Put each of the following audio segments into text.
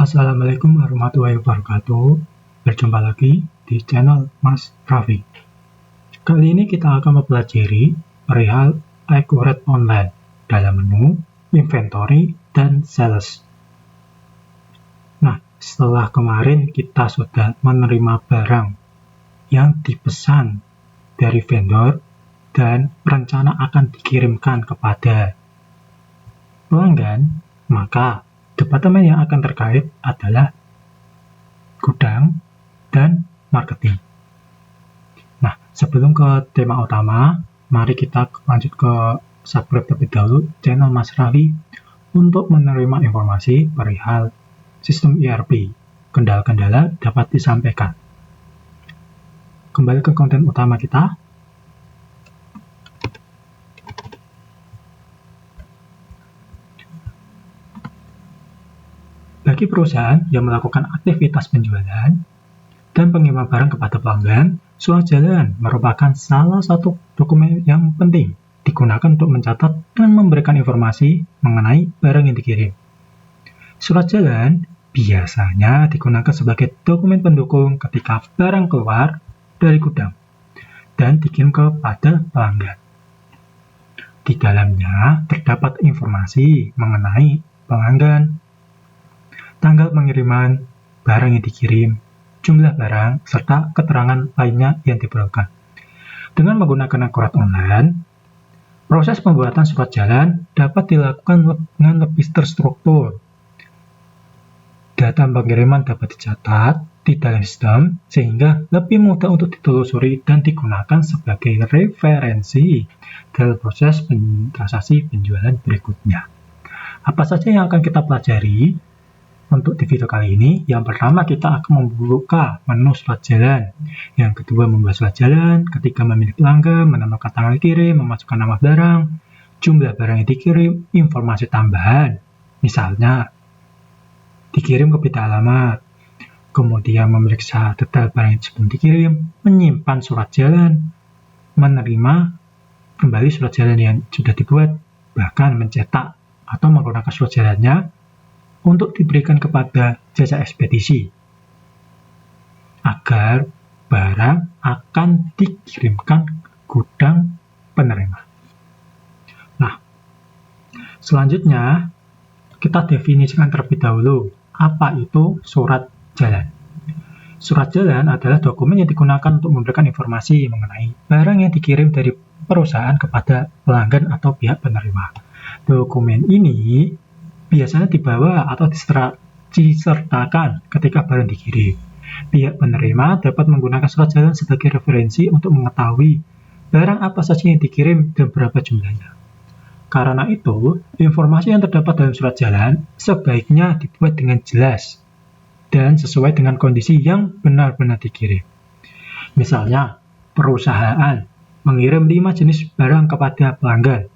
Assalamualaikum warahmatullahi wabarakatuh. Berjumpa lagi di channel Mas Raffi. Kali ini kita akan mempelajari perihal Accurate Online dalam menu Inventory dan Sales. Nah, setelah kemarin kita sudah menerima barang yang dipesan dari vendor dan rencana akan dikirimkan kepada pelanggan, maka departemen yang akan terkait adalah gudang dan marketing. Nah, sebelum ke tema utama, mari kita lanjut ke subscribe terlebih dahulu channel Mas Raffi untuk menerima informasi perihal sistem ERP. Kendala-kendala dapat disampaikan. Kembali ke konten utama kita. Bagi perusahaan yang melakukan aktivitas penjualan dan pengiriman barang kepada pelanggan, surat jalan merupakan salah satu dokumen yang penting digunakan untuk mencatat dan memberikan informasi mengenai barang yang dikirim. Surat jalan biasanya digunakan sebagai dokumen pendukung ketika barang keluar dari gudang dan dikirim kepada pelanggan. Di dalamnya terdapat informasi mengenai pelanggan, tanggal pengiriman, barang yang dikirim, jumlah barang, serta keterangan lainnya yang diperlukan. Dengan menggunakan Accurate Online, proses pembuatan surat jalan dapat dilakukan dengan lebih terstruktur. Data pengiriman dapat dicatat di dalam sistem sehingga lebih mudah untuk ditelusuri dan digunakan sebagai referensi dalam proses transaksi penjualan berikutnya. Apa saja yang akan kita pelajari? Untuk di video kali ini, yang pertama kita akan membuka menu surat jalan. Yang kedua membuat surat jalan, ketiga memilih pelanggan, menambahkan tanggal kirim, memasukkan nama barang, jumlah barang yang dikirim, informasi tambahan. Misalnya, dikirim ke peta alamat, kemudian memeriksa detail barang yang sebelum dikirim, menyimpan surat jalan, menerima kembali surat jalan yang sudah dibuat, bahkan mencetak atau menggunakan surat jalannya untuk diberikan kepada jasa ekspedisi agar barang akan dikirimkan ke gudang penerima. Nah, selanjutnya kita definisikan terlebih dahulu apa itu surat jalan. Surat jalan adalah dokumen yang digunakan untuk memberikan informasi mengenai barang yang dikirim dari perusahaan kepada pelanggan atau pihak penerima. Dokumen ini biasanya dibawa atau disertakan ketika barang dikirim. Pihak penerima dapat menggunakan surat jalan sebagai referensi untuk mengetahui barang apa saja yang dikirim dan berapa jumlahnya. Karena itu, informasi yang terdapat dalam surat jalan sebaiknya dibuat dengan jelas dan sesuai dengan kondisi yang benar-benar dikirim. Misalnya, perusahaan mengirim 5 jenis barang kepada pelanggan.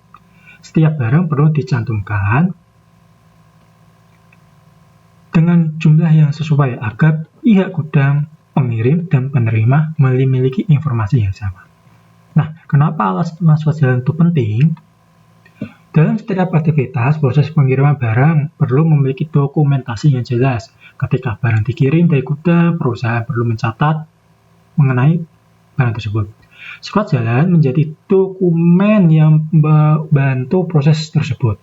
Setiap barang perlu dicantumkan dengan jumlah yang sesuai agar pihak gudang, pengirim, dan penerima memiliki informasi yang sama. Nah, kenapa alasan surat jalan itu penting? Dalam setiap aktivitas, proses pengiriman barang perlu memiliki dokumentasi yang jelas. Ketika barang dikirim dari gudang, perusahaan perlu mencatat mengenai barang tersebut. Surat jalan menjadi dokumen yang membantu proses tersebut.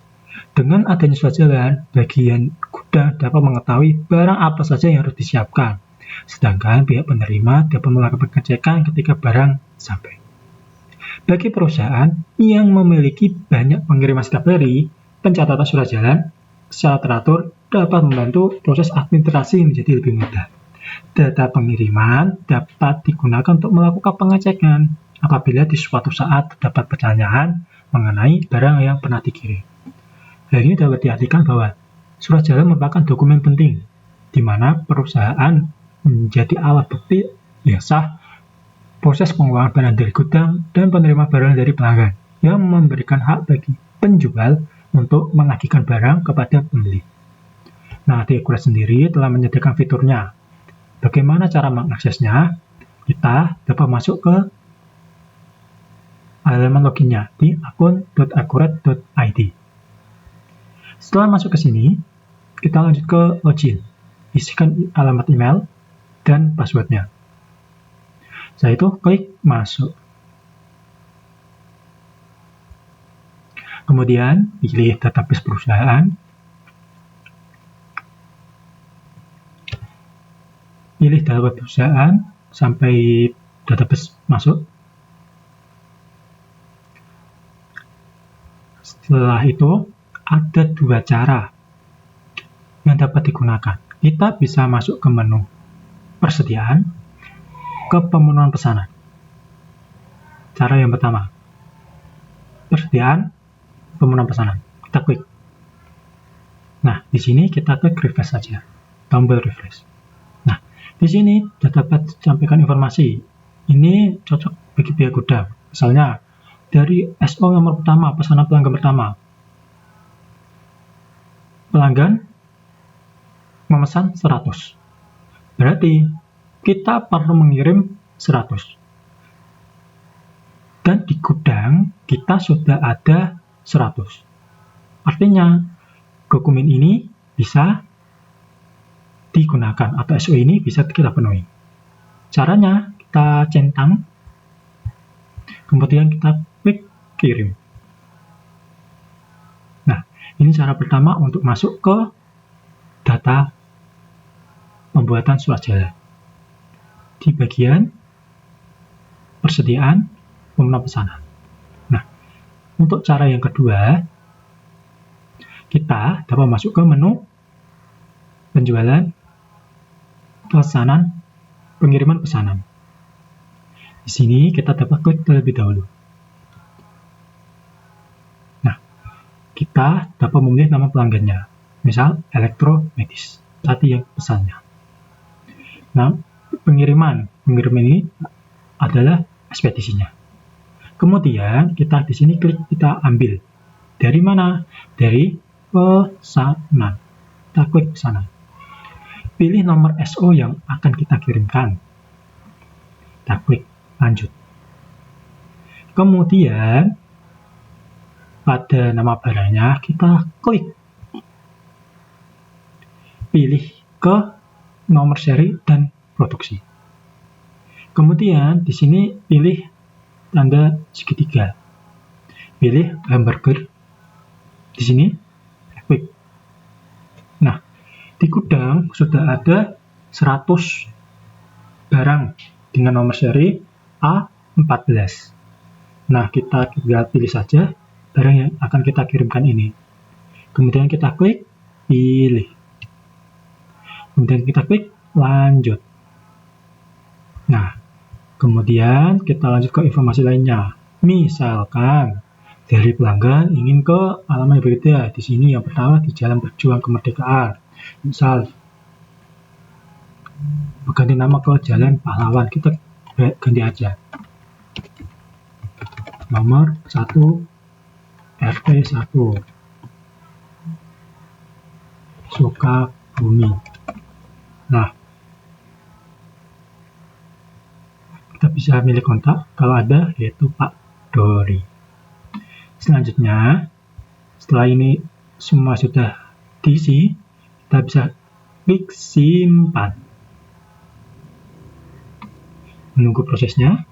Dengan adanya surat jalan, bagian gudang dapat mengetahui barang apa saja yang harus disiapkan, sedangkan pihak penerima dapat melakukan pengecekan ketika barang sampai. Bagi perusahaan yang memiliki banyak pengiriman setiap hari, pencatatan surat jalan secara teratur dapat membantu proses administrasi menjadi lebih mudah. Data pengiriman dapat digunakan untuk melakukan pengecekan apabila di suatu saat terdapat pertanyaan mengenai barang yang pernah dikirim. Hal ini dapat diartikan bahwa surat jalan merupakan dokumen penting, di mana perusahaan menjadi alat bukti yang sah proses pengeluaran barang dari gudang dan penerima barang dari pelanggan, yang memberikan hak bagi penjual untuk menagihkan barang kepada pembeli. Nah, Accurate sendiri telah menyediakan fiturnya. Bagaimana cara mengaksesnya? Kita dapat masuk ke halaman loginnya di akun.accurate.id. Setelah masuk ke sini, kita lanjut ke login. isikan alamat email dan passwordnya. Setelah itu klik masuk. Kemudian pilih database perusahaan. Pilih database perusahaan sampai database masuk. Setelah itu ada dua cara yang dapat digunakan. Kita bisa masuk ke menu persediaan, ke pemenuhan pesanan. Cara yang pertama, persediaan, pemenuhan pesanan. Kita klik. Nah, di sini kita klik refresh saja, tombol refresh. Nah, di sini dapat sampaikan informasi. Ini cocok bagi pihak gudang. Misalnya, dari SO nomor pertama, pesanan pelanggan pertama. Pelanggan memesan 100. Berarti kita perlu mengirim 100. Dan di gudang kita sudah ada 100. Artinya dokumen ini bisa digunakan atau SO ini bisa kita penuhi. Caranya kita centang, kemudian kita klik kirim. Nah, ini cara pertama untuk masuk ke data pembuatan surat jalan. Di bagian persediaan pemenuhan pesanan. Nah, untuk cara yang kedua, kita dapat masuk ke menu penjualan pesanan, pengiriman pesanan. Di sini kita dapat klik terlebih dahulu. Nah, kita dapat memilih nama pelanggannya, misal elektromedis, tadi yang pesannya. Nah, pengiriman ini adalah ekspedisinya. Kemudian kita di sini klik, kita ambil dari mana? Dari pesanan. Kita klik pesanan. Pilih nomor SO yang akan kita kirimkan. Kita klik lanjut. Kemudian pada nama barangnya kita klik. Pilih ke nomor seri dan produksi. Kemudian di sini pilih tanda segitiga. Pilih hamburger. Di sini klik. Nah, di gudang sudah ada 100 barang dengan nomor seri A14. Nah, kita tinggal pilih saja barang yang akan kita kirimkan ini. Kemudian kita klik pilih. Kemudian kita klik lanjut. Nah, kemudian kita lanjut ke informasi lainnya. Misalkan dari pelanggan ingin ke alamat yang berbeda. Di sini yang pertama di Jalan Berjuang Kemerdekaan. Misal berganti nama ke Jalan Pahlawan. Kita ganti aja. Nomor 1 RT 1 Sukabumi. Nah, kita bisa milih kontak kalau ada, yaitu Pak Dori. Selanjutnya, setelah ini semua sudah diisi, kita bisa klik simpan. Menunggu prosesnya.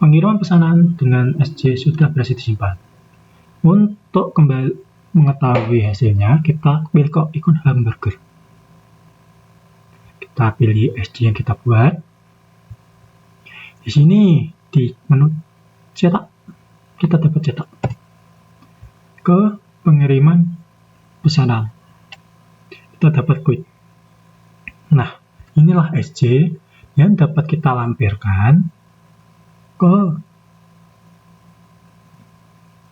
Pengiriman pesanan dengan SC sudah berhasil disimpan. Untuk kembali mengetahui hasilnya, kita pilih ke ikon hamburger. Kita pilih SC yang kita buat. Di sini di menu cetak, kita dapat cetak ke pengiriman pesanan. Kita dapat klik. Nah, inilah SC yang dapat kita lampirkan ke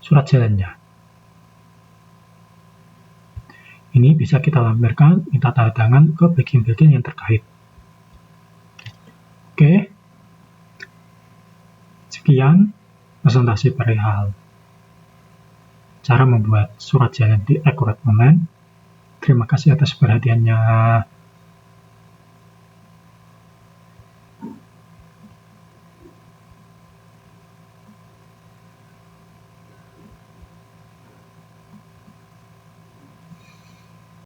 surat jalannya. Ini bisa kita lampirkan, minta tanda tangan ke bagian-bagian yang terkait. Oke. Sekian presentasi perihal cara membuat surat jalan di Accurate Online. Terima kasih atas perhatiannya.